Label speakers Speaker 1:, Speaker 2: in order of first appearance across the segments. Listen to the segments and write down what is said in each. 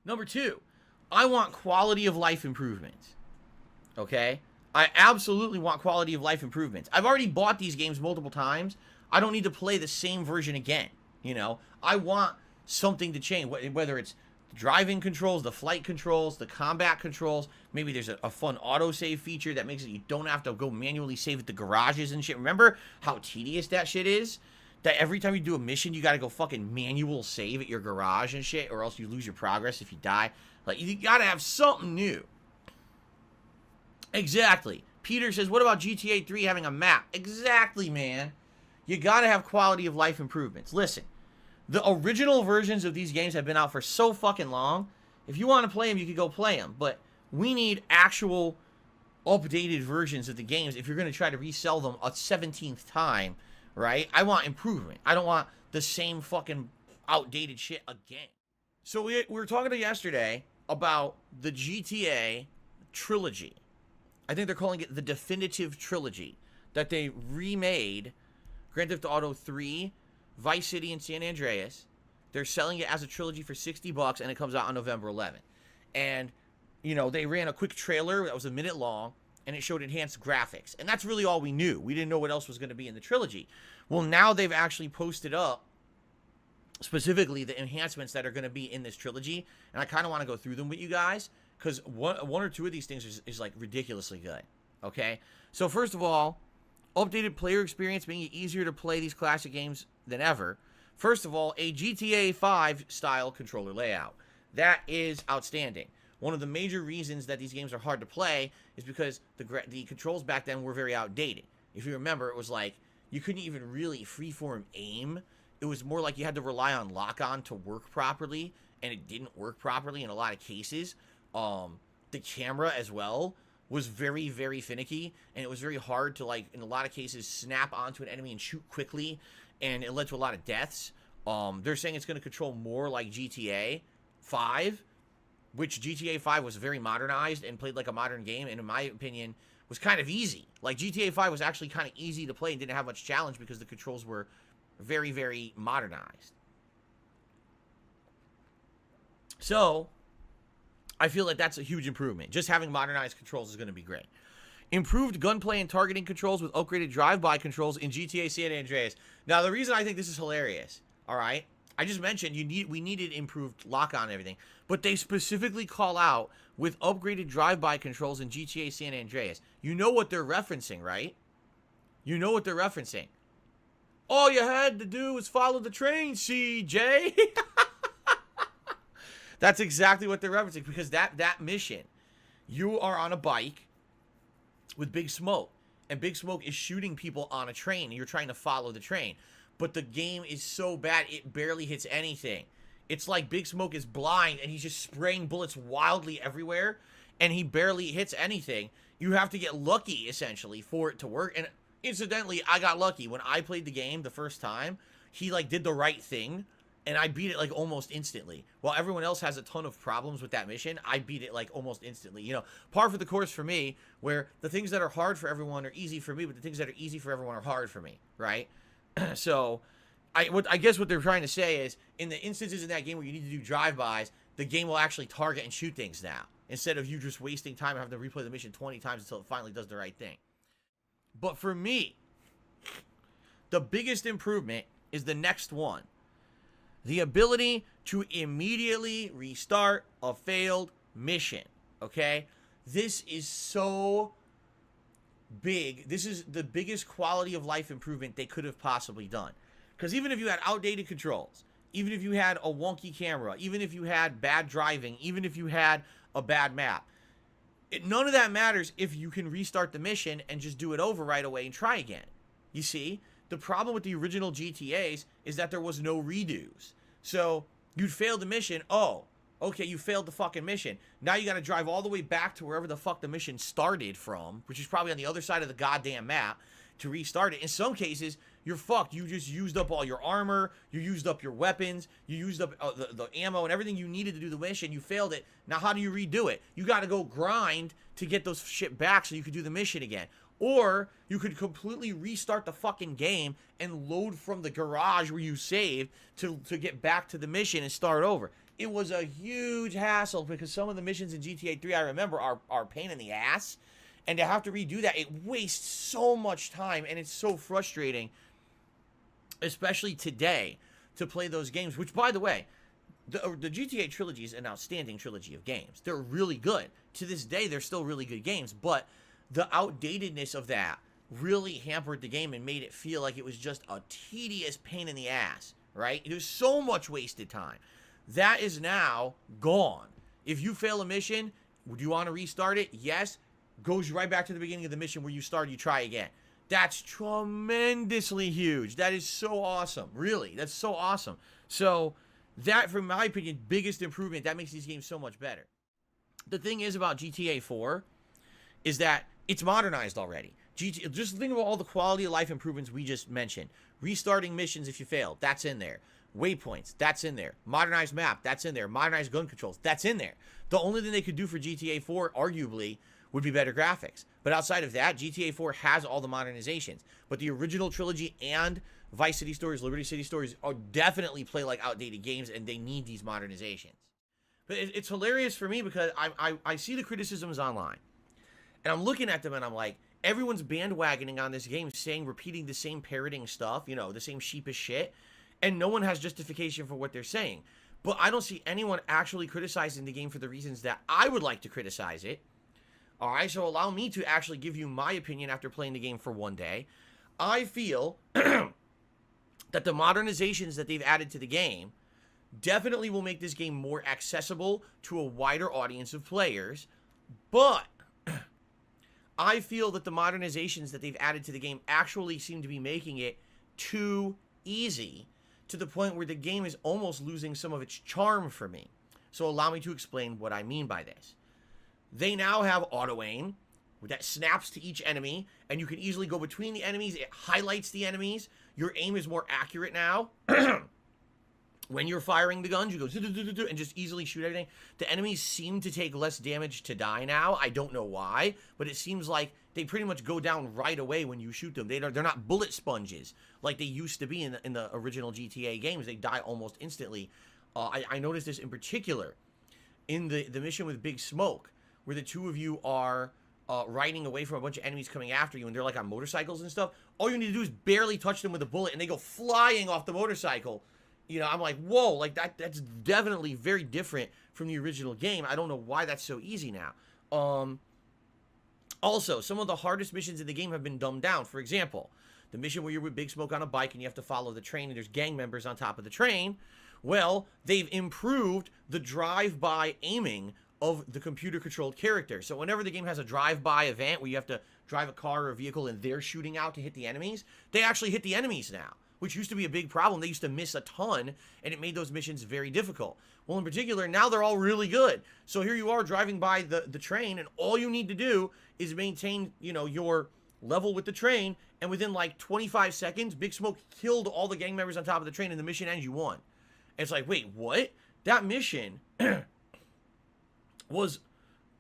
Speaker 1: Number two, I want quality of life improvements. Okay? I absolutely want quality of life improvements. I've already bought these games multiple times. I don't need to play the same version again. You know, I want something to change, whether it's the driving controls, the flight controls, the combat controls. Maybe there's a fun autosave feature that makes it you don't have to go manually save at the garages and shit. Remember how tedious that shit is? That every time you do a mission, you gotta go fucking manual save at your garage and shit, or else you lose your progress if you die. Like, you gotta have something new. Exactly. Peter says, what about GTA 3 having a map? Exactly, man. You gotta have quality of life improvements. Listen, the original versions of these games have been out for so fucking long. If you want to play them, you can go play them. But we need actual updated versions of the games if you're going to try to resell them a 17th time, right? I want improvement. I don't want the same fucking outdated shit again. So we were talking yesterday about the GTA trilogy. I think they're calling it the definitive trilogy, that they remade Grand Theft Auto 3, Vice City, and San Andreas. They're selling it as a trilogy for $60, and it comes out on November 11th. And, you know, they ran a quick trailer that was a minute long, and it showed enhanced graphics. And that's really all we knew. We didn't know what else was going to be in the trilogy. Well, now they've actually posted up specifically the enhancements that are going to be in this trilogy, and I kind of want to go through them with you guys, because one or two of these things is like ridiculously good. Okay? So first of all, updated player experience, making it easier to play these classic games than ever. First of all, a GTA 5 style controller layout. That is outstanding. One of the major reasons that these games are hard to play is because the controls back then were very outdated. If you remember, it was like you couldn't even really freeform aim. It was more like you had to rely on lock-on to work properly, and it didn't work properly in a lot of cases. The camera as well was very, very finicky, and it was very hard to, like, in a lot of cases, snap onto an enemy and shoot quickly, and it led to a lot of deaths. They're saying it's going to control more like GTA 5, which GTA 5 was very modernized and played like a modern game, and in my opinion, was kind of easy. Like, GTA 5 was actually kind of easy to play and didn't have much challenge because the controls were very, very modernized. So I feel like that's a huge improvement. Just having modernized controls is going to be great. Improved gunplay and targeting controls with upgraded drive-by controls in GTA San Andreas. Now, the reason I think this is hilarious, all right, I just mentioned we needed improved lock-on and everything, but they specifically call out with upgraded drive-by controls in GTA San Andreas. You know what they're referencing, right? You know what they're referencing. All you had to do was follow the train, CJ. That's exactly what they're referencing, because that mission, you are on a bike with Big Smoke, and Big Smoke is shooting people on a train, and you're trying to follow the train. But the game is so bad, it barely hits anything. It's like Big Smoke is blind, and he's just spraying bullets wildly everywhere, and he barely hits anything. You have to get lucky, essentially, for it to work. And incidentally, I got lucky. When I played the game the first time, he, like, did the right thing, and I beat it, like, almost instantly. While everyone else has a ton of problems with that mission, I beat it, like, almost instantly. You know, par for the course for me, where the things that are hard for everyone are easy for me, but the things that are easy for everyone are hard for me, right? So, I guess what they're trying to say is, in the instances in that game where you need to do drive-bys, the game will actually target and shoot things now, instead of you just wasting time and having to replay the mission 20 times until it finally does the right thing. But for me, the biggest improvement is the next one. The ability to immediately restart a failed mission, okay? This is so big. This is the biggest quality of life improvement they could have possibly done. Because even if you had outdated controls, even if you had a wonky camera, even if you had bad driving, even if you had a bad map, none of that matters if you can restart the mission and just do it over right away and try again. You see? The problem with the original GTAs is that there was no redos. So, you'd fail the mission. Oh, okay, you failed the fucking mission. Now you gotta drive all the way back to wherever the fuck the mission started from, which is probably on the other side of the goddamn map, to restart it. In some cases, you're fucked. You just used up all your armor, you used up your weapons, you used up the ammo and everything you needed to do the mission. You failed it. Now how do you redo it? You gotta go grind to get those shit back so you could do the mission again. Or you could completely restart the fucking game and load from the garage where you saved to get back to the mission and start over. It was a huge hassle because some of the missions in GTA 3 I remember are pain in the ass. And to have to redo that, it wastes so much time and it's so frustrating, especially today, to play those games, which, by the way, the GTA trilogy is an outstanding trilogy of games. They're really good. To this day, they're still really good games, but the outdatedness of that really hampered the game and made it feel like it was just a tedious pain in the ass, right? There's so much wasted time. That is now gone. If you fail a mission, would you want to restart it? Yes. Goes right back to the beginning of the mission where you started, you try again. That's tremendously huge. That is so awesome. Really, that's so awesome. So that, from my opinion, biggest improvement. That makes these games so much better. The thing is about GTA 4 is that it's modernized already. Just think about all the quality of life improvements we just mentioned. Restarting missions if you fail, that's in there. Waypoints, that's in there. Modernized map, that's in there. Modernized gun controls, that's in there. The only thing they could do for GTA 4, arguably, would be better graphics. But outside of that, GTA 4 has all the modernizations. But the original trilogy and Vice City Stories, Liberty City Stories are definitely play like outdated games, and they need these modernizations. But it's hilarious for me because I see the criticisms online. And I'm looking at them and I'm like, everyone's bandwagoning on this game, repeating the same parroting stuff, you know, the same sheepish shit. And no one has justification for what they're saying. But I don't see anyone actually criticizing the game for the reasons that I would like to criticize it. Alright, so allow me to actually give you my opinion after playing the game for one day. I feel that the modernizations that they've added to the game definitely will make this game more accessible to a wider audience of players. But I feel that the modernizations that they've added to the game actually seem to be making it too easy, to the point where the game is almost losing some of its charm for me. So allow me to explain what I mean by this. They now have auto-aim that snaps to each enemy, and you can easily go between the enemies. It highlights the enemies. Your aim is more accurate now. When you're firing the guns, you go and just easily shoot everything. The enemies seem to take less damage to die now. I don't know why, but it seems like they pretty much go down right away when you shoot them. They're not bullet sponges like they used to be in the original GTA games. They die almost instantly. I noticed this in particular in the mission with Big Smoke, where the two of you are riding away from a bunch of enemies coming after you, and they're like on motorcycles and stuff. All you need to do is barely touch them with a bullet, and they go flying off the motorcycle. You know, I'm like, whoa, like that's definitely very different from the original game. I don't know why that's so easy now. Also, some of the hardest missions in the game have been dumbed down. For example, the mission where you're with Big Smoke on a bike and you have to follow the train and there's gang members on top of the train. Well, they've improved the drive-by aiming of the computer-controlled character. So whenever the game has a drive-by event where you have to drive a car or a vehicle and they're shooting out to hit the enemies, they actually hit the enemies now, which used to be a big problem. They used to miss a ton, and it made those missions very difficult. Well, in particular, now they're all really good. So here you are driving by the train, and all you need to do is maintain, you know, your level with the train, and within like 25 seconds, Big Smoke killed all the gang members on top of the train, and the mission ends, you won. And it's like, wait, what? That mission was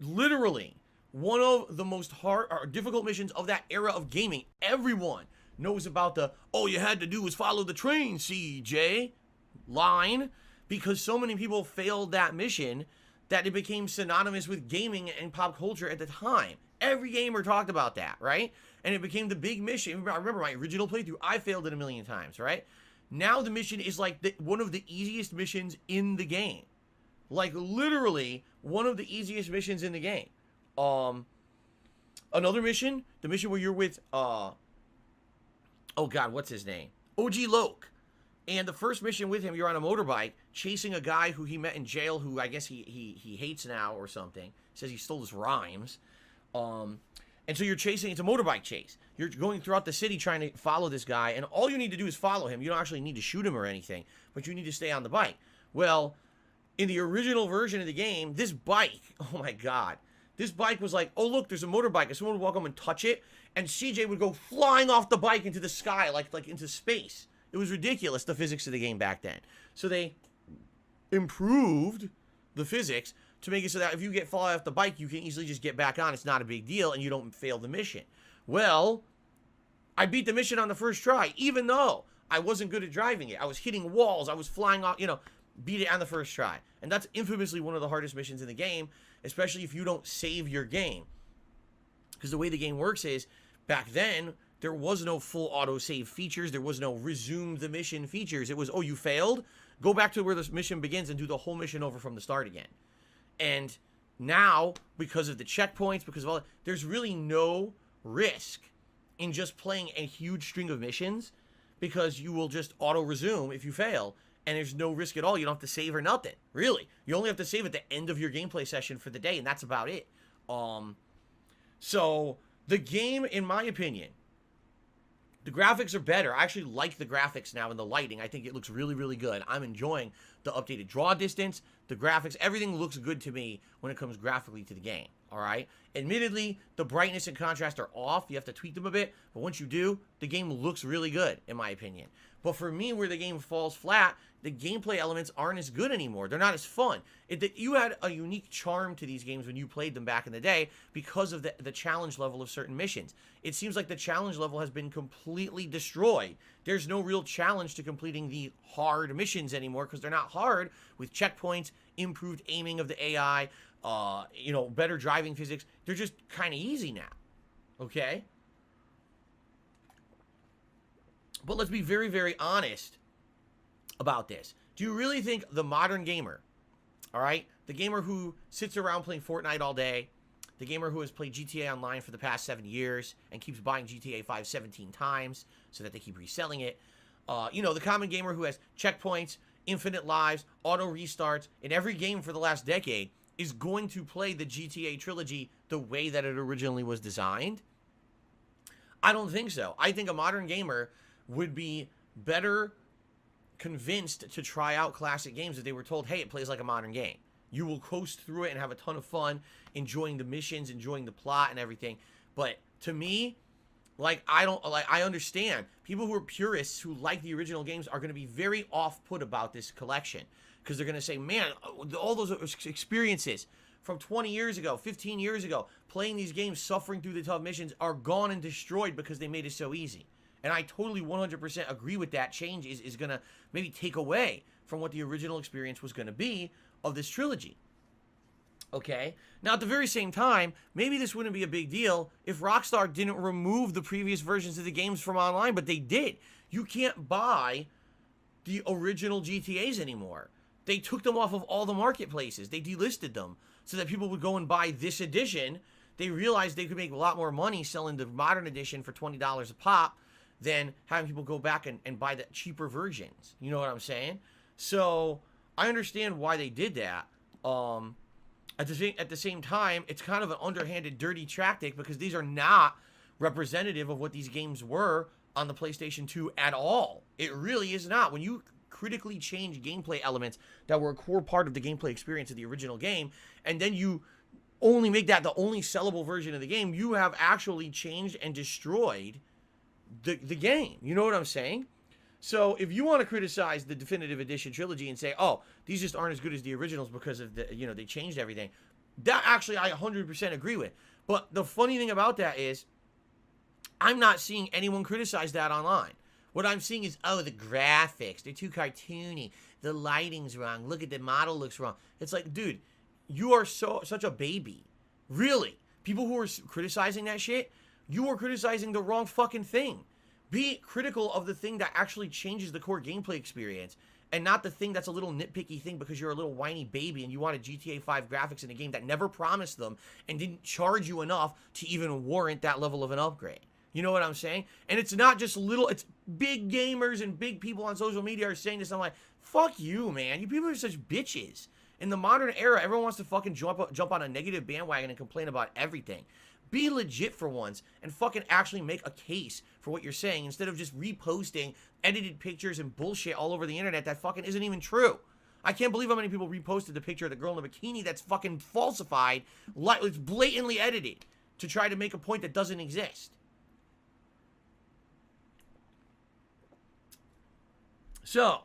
Speaker 1: literally one of the most hard or difficult missions of that era of gaming. Everyone knows about the, all you had to do was follow the train, CJ line, because so many people failed that mission that it became synonymous with gaming and pop culture at the time. Every gamer talked about that, right? And it became the big mission. I remember my original playthrough, I failed it a million times, right? Now the mission is like one of the easiest missions in the game. Like literally one of the easiest missions in the game. Another mission, the mission where you're with, oh God, what's his name? OG Loke. And the first mission with him, you're on a motorbike chasing a guy who he met in jail, who I guess he hates now or something. Says he stole his rhymes. And so you're chasing, it's a motorbike chase. You're going throughout the city trying to follow this guy, and all you need to do is follow him. You don't actually need to shoot him or anything, but you need to stay on the bike. Well, in the original version of the game, this bike, oh my God, this bike was like, oh look, there's a motorbike, and someone would walk up and touch it, and CJ would go flying off the bike into the sky, like into space. It was ridiculous, the physics of the game back then. So they improved the physics to make it so that if you fall off the bike, you can easily just get back on. It's not a big deal, and you don't fail the mission. Well, I beat the mission on the first try, even though I wasn't good at driving it. I was hitting walls. I was flying off, you know, beat it on the first try. And that's infamously one of the hardest missions in the game, especially if you don't save your game. Because the way the game works is, back then, there was no full auto-save features. There was no resume the mission features. It was, oh, you failed? Go back to where this mission begins and do the whole mission over from the start again. And now, because of the checkpoints, because of all that, there's really no risk in just playing a huge string of missions, because you will just auto-resume if you fail, and there's no risk at all. You don't have to save or nothing, really. You only have to save at the end of your gameplay session for the day, and that's about it. So, the game, in my opinion, the graphics are better. I actually like the graphics now and the lighting. I think it looks really, really good. I'm enjoying the updated draw distance, the graphics. Everything looks good to me when it comes graphically to the game, all right? Admittedly, the brightness and contrast are off. You have to tweak them a bit, but once you do, the game looks really good, in my opinion. But for me, where the game falls flat, the gameplay elements aren't as good anymore. They're not as fun. You had a unique charm to these games when you played them back in the day because of the challenge level of certain missions. It seems like the challenge level has been completely destroyed. There's no real challenge to completing the hard missions anymore because they're not hard, with checkpoints, improved aiming of the AI, better driving physics. They're just kind of easy now, okay? But let's be very, very honest about this. Do you really think the modern gamer, all right, the gamer who sits around playing Fortnite all day, the gamer who has played GTA Online for the past 7 years and keeps buying GTA 5 17 times so that they keep reselling it, the common gamer who has checkpoints, infinite lives, auto restarts in every game for the last decade, is going to play the GTA trilogy the way that it originally was designed? I don't think so. I think a modern gamer would be better convinced to try out classic games if they were told, hey, it plays like a modern game. You will coast through it and have a ton of fun, enjoying the missions, enjoying the plot and everything. But to me, I understand people who are purists who like the original games are going to be very off-put about this collection, because they're going to say, man, all those experiences from 20 years ago, 15 years ago, playing these games, suffering through the tough missions, are gone and destroyed because they made it so easy. And I totally 100% agree with that. Change is going to maybe take away from what the original experience was going to be of this trilogy. Okay? Now, at the very same time, maybe this wouldn't be a big deal if Rockstar didn't remove the previous versions of the games from online, but they did. You can't buy the original GTAs anymore. They took them off of all the marketplaces. They delisted them so that people would go and buy this edition. They realized they could make a lot more money selling the modern edition for $20 a pop than having people go back and buy the cheaper versions. You know what I'm saying? So I understand why they did that. At the same time, it's kind of an underhanded, dirty tactic, because these are not representative of what these games were on the PlayStation 2 at all. It really is not. When you critically change gameplay elements that were a core part of the gameplay experience of the original game, and then you only make that the only sellable version of the game, you have actually changed and destroyed the game. You know what I'm saying? So if you want to criticize the Definitive Edition trilogy and say, oh, these just aren't as good as the originals because of they changed everything, that actually I 100% agree with. But the funny thing about that is I'm not seeing anyone criticize that online. What I'm seeing is, oh, the graphics, they're too cartoony, the lighting's wrong, look at the model looks wrong. It's like, dude, you are such a baby. Really. People who are criticizing that shit, you are criticizing the wrong fucking thing. Be critical of the thing that actually changes the core gameplay experience, and not the thing that's a little nitpicky thing because you're a little whiny baby and you wanted GTA 5 graphics in a game that never promised them and didn't charge you enough to even warrant that level of an upgrade. You know what I'm saying? And it's not just it's big gamers and big people on social media are saying this. I'm like, fuck you, man. You people are such bitches. In the modern era, everyone wants to fucking jump on a negative bandwagon and complain about everything. Be legit for once and fucking actually make a case for what you're saying instead of just reposting edited pictures and bullshit all over the internet that fucking isn't even true. I can't believe how many people reposted the picture of the girl in a bikini that's fucking falsified, it's blatantly edited to try to make a point that doesn't exist. So,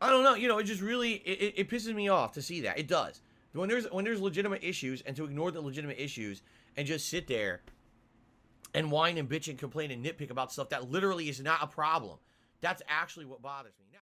Speaker 1: I don't know, it just really, it pisses me off to see that. It does. When there's legitimate issues, and to ignore the legitimate issues and just sit there and whine and bitch and complain and nitpick about stuff that literally is not a problem, that's actually what bothers me.